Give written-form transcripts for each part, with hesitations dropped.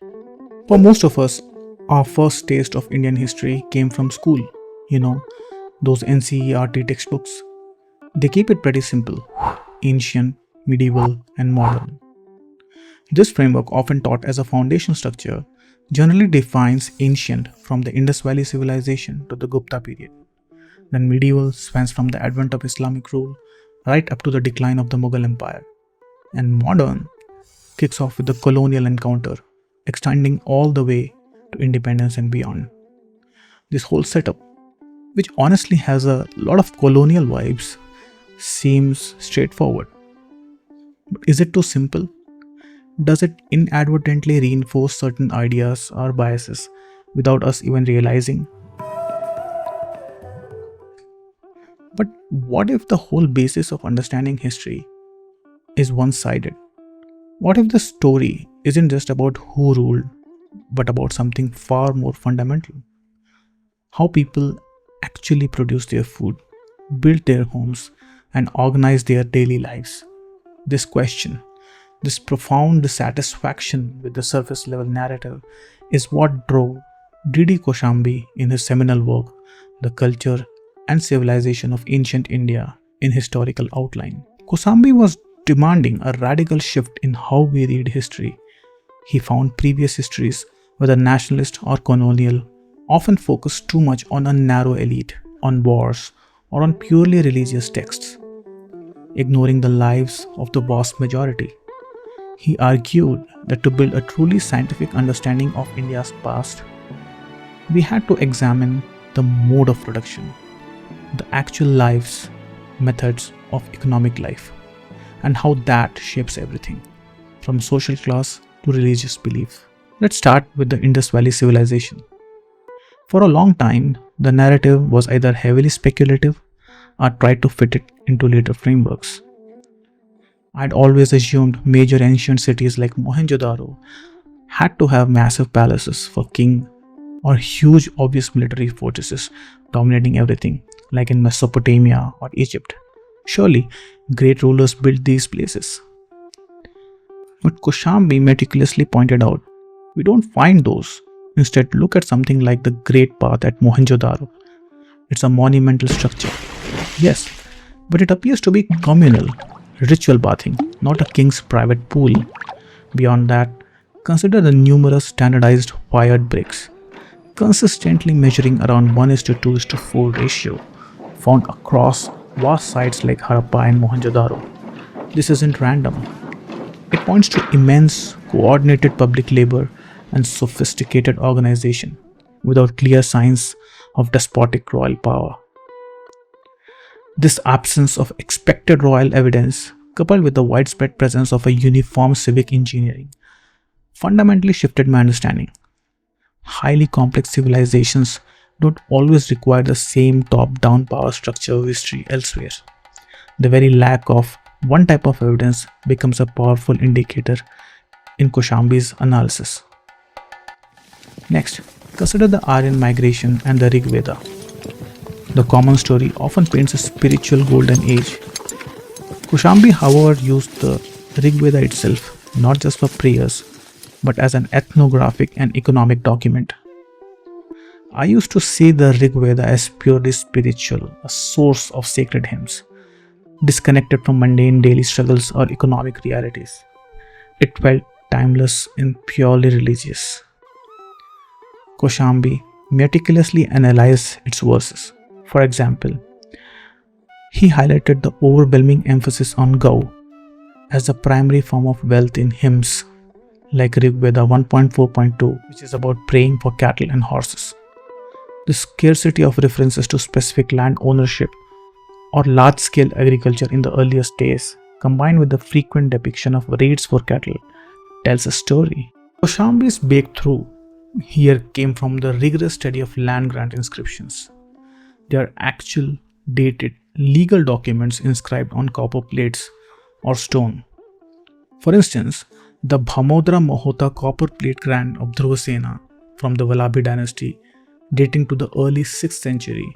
For most of us, our first taste of Indian history came from school. You know, those NCERT textbooks. They keep it pretty simple: ancient, medieval, and modern. This framework, often taught as a foundation structure, generally defines ancient from the Indus Valley civilization to the Gupta period. Then medieval spans from the advent of Islamic rule right up to the decline of the Mughal Empire. And modern kicks off with the colonial encounter, extending all the way to independence and beyond. This whole setup, which honestly has a lot of colonial vibes, seems straightforward. But is it too simple? Does it inadvertently reinforce certain ideas or biases without us even realizing? But what if the whole basis of understanding history is one sided? What if the story isn't just about who ruled, but about something far more fundamental? How people actually produce their food, build their homes, and organize their daily lives? This question, this profound dissatisfaction with the surface level narrative, is what drove D.D. Kosambi in his seminal work, The Culture and Civilization of Ancient India in Historical Outline. Kosambi was demanding a radical shift in how we read history. He found previous histories, whether nationalist or colonial, often focused too much on a narrow elite, on wars, or on purely religious texts, ignoring the lives of the vast majority. He argued that to build a truly scientific understanding of India's past, we had to examine the mode of production, the actual lives, methods of economic life, and how that shapes everything, from social class to religious belief. Let's start with the Indus Valley civilization. For a long time, the narrative was either heavily speculative or tried to fit it into later frameworks. I'd always assumed major ancient cities like Mohenjo-daro had to have massive palaces for king or huge obvious military fortresses dominating everything, like in Mesopotamia or Egypt. Surely, great rulers built these places. But Kosambi meticulously pointed out, we don't find those. Instead, look at something like the Great Bath at Mohenjo-daro. It's a monumental structure. Yes, but it appears to be communal, ritual bathing, not a king's private pool. Beyond that, consider the numerous standardized fired bricks, consistently measuring around 1:2:4 ratio, found across vast sites like Harappa and Mohenjo-daro. This isn't random. It points to immense, coordinated public labor and sophisticated organization, without clear signs of despotic royal power. This absence of expected royal evidence, coupled with the widespread presence of a uniform civic engineering, fundamentally shifted my understanding. Highly complex civilizations don't always require the same top-down power structure we see elsewhere. The very lack of one type of evidence becomes a powerful indicator in Kosambi's analysis. Next, consider the Aryan migration and the Rig Veda. The common story often paints a spiritual golden age. Kosambi, however, used the Rig Veda itself not just for prayers, but as an ethnographic and economic document. I used to see the Rig Veda as purely spiritual, a source of sacred hymns, disconnected from mundane daily struggles or economic realities. It felt timeless and purely religious. Kosambi meticulously analyzed its verses. For example, he highlighted the overwhelming emphasis on Gau as the primary form of wealth in hymns like Rig Veda 1.4.2, which is about praying for cattle and horses. The scarcity of references to specific land ownership or large-scale agriculture in the earliest days, combined with the frequent depiction of raids for cattle, tells a story. Kosambi's breakthrough here came from the rigorous study of land grant inscriptions. They are actual, dated, legal documents inscribed on copper plates or stone. For instance, the Bhamodra Mahota copper plate grant of Dhruvasena from the Vallabhi dynasty, dating to the early 6th century,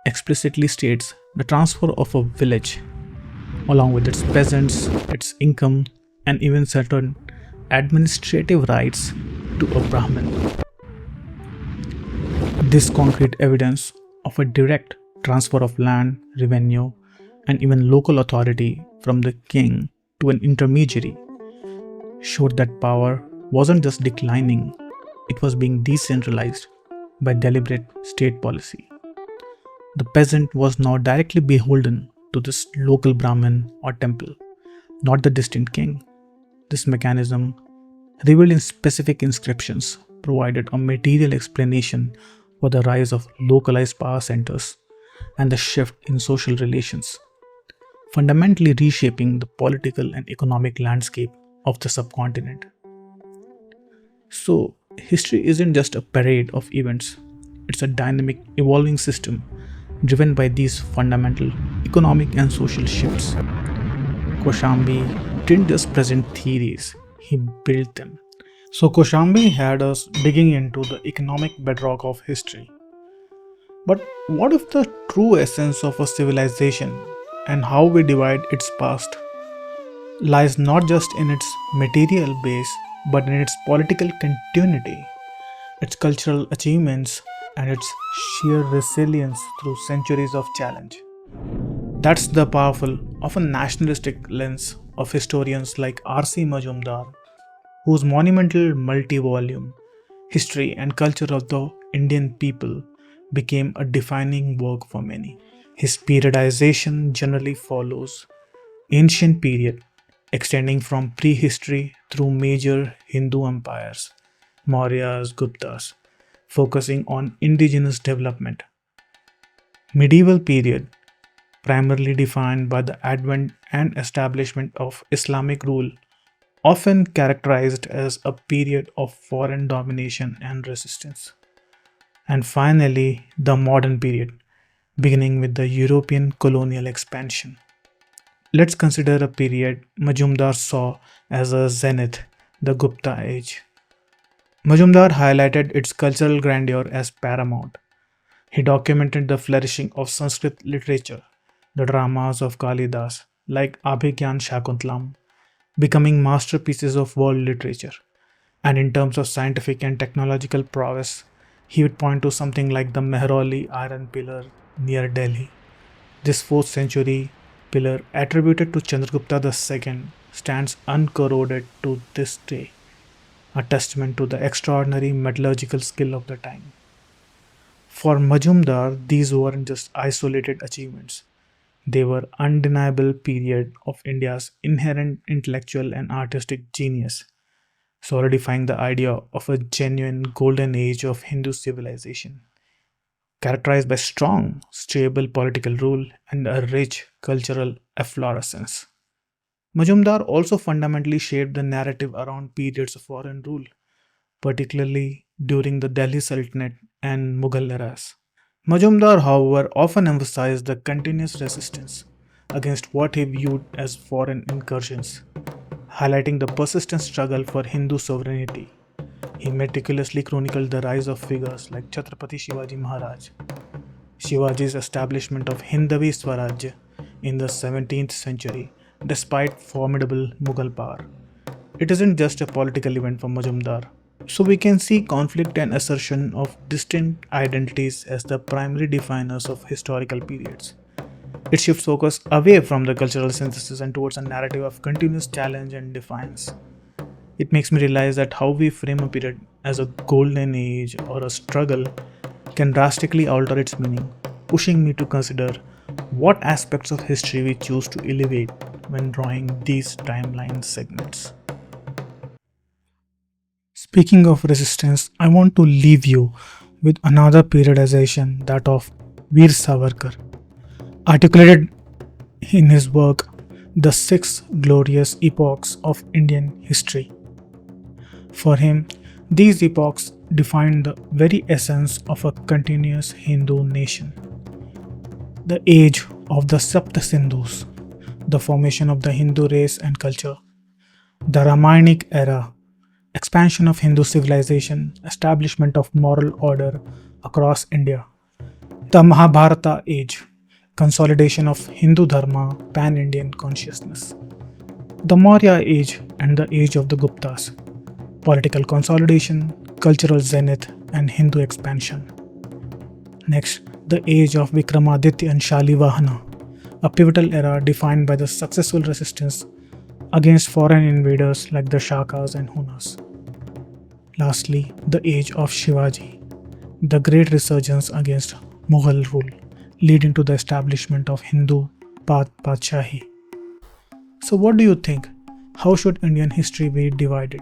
explicitly states the transfer of a village, along with its peasants, its income, and even certain administrative rights to a Brahmin. This concrete evidence of a direct transfer of land, revenue, and even local authority from the king to an intermediary showed that power wasn't just declining, it was being decentralized by deliberate state policy. The peasant was now directly beholden to this local Brahmin or temple, not the distant king. This mechanism, revealed in specific inscriptions, provided a material explanation for the rise of localized power centers and the shift in social relations, fundamentally reshaping the political and economic landscape of the subcontinent. So, history isn't just a parade of events, it's a dynamic, evolving system driven by these fundamental economic and social shifts. Kosambi didn't just present theories, he built them. So, Kosambi had us digging into the economic bedrock of history. But what if the true essence of a civilization and how we divide its past lies not just in its material base but in its political continuity, its cultural achievements, and its sheer resilience through centuries of challenge? That's the powerful, often nationalistic lens of historians like R.C. Majumdar, whose monumental multi volume history and culture of the Indian people became a defining work for many. His periodization generally follows ancient period extending from prehistory through major Hindu empires, Mauryas, Guptas, focusing on indigenous development. Medieval period, primarily defined by the advent and establishment of Islamic rule, often characterized as a period of foreign domination and resistance. And finally, the modern period, beginning with the European colonial expansion. Let's consider a period Majumdar saw as a zenith, the Gupta Age. Majumdar highlighted its cultural grandeur as paramount. He documented the flourishing of Sanskrit literature, the dramas of Kalidas, like Abhigyan Shakuntalam, becoming masterpieces of world literature. And in terms of scientific and technological prowess, he would point to something like the Mehrauli iron pillar near Delhi. This 4th century pillar, attributed to Chandragupta II, stands uncorroded to this day, a testament to the extraordinary metallurgical skill of the time. For Majumdar, these weren't just isolated achievements. They were undeniable period of India's inherent intellectual and artistic genius, solidifying the idea of a genuine golden age of Hindu civilization, characterized by strong, stable political rule and a rich cultural efflorescence. Majumdar also fundamentally shaped the narrative around periods of foreign rule, particularly during the Delhi Sultanate and Mughal eras. Majumdar, however, often emphasized the continuous resistance against what he viewed as foreign incursions, highlighting the persistent struggle for Hindu sovereignty. He meticulously chronicled the rise of figures like Chhatrapati Shivaji Maharaj, Shivaji's establishment of Hindavi Swaraj in the 17th century, despite formidable Mughal power. It isn't just a political event for Majumdar. So we can see conflict and assertion of distinct identities as the primary definers of historical periods. It shifts focus away from the cultural synthesis and towards a narrative of continuous challenge and defiance. It makes me realize that how we frame a period as a golden age or a struggle can drastically alter its meaning, pushing me to consider what aspects of history we choose to elevate when drawing these timeline segments. Speaking of resistance, I want to leave you with another periodization, that of Veer Savarkar, articulated in his work The Six Glorious Epochs of Indian History. For him, these epochs defined the very essence of a continuous Hindu nation. The age of the Sapta Sindhus, the formation of the Hindu race and culture, the Ramayanic era, expansion of Hindu civilization, establishment of moral order across India, the Mahabharata age, consolidation of Hindu Dharma, pan-Indian consciousness, the Maurya age and the age of the Guptas, political consolidation, cultural zenith, and Hindu expansion. Next, the age of Vikramaditya and Shalivahana, a pivotal era defined by the successful resistance against foreign invaders like the Shakas and Hunas. Lastly, the age of Shivaji, the great resurgence against Mughal rule, leading to the establishment of Hindu Padshahi. So, what do you think? How should Indian history be divided?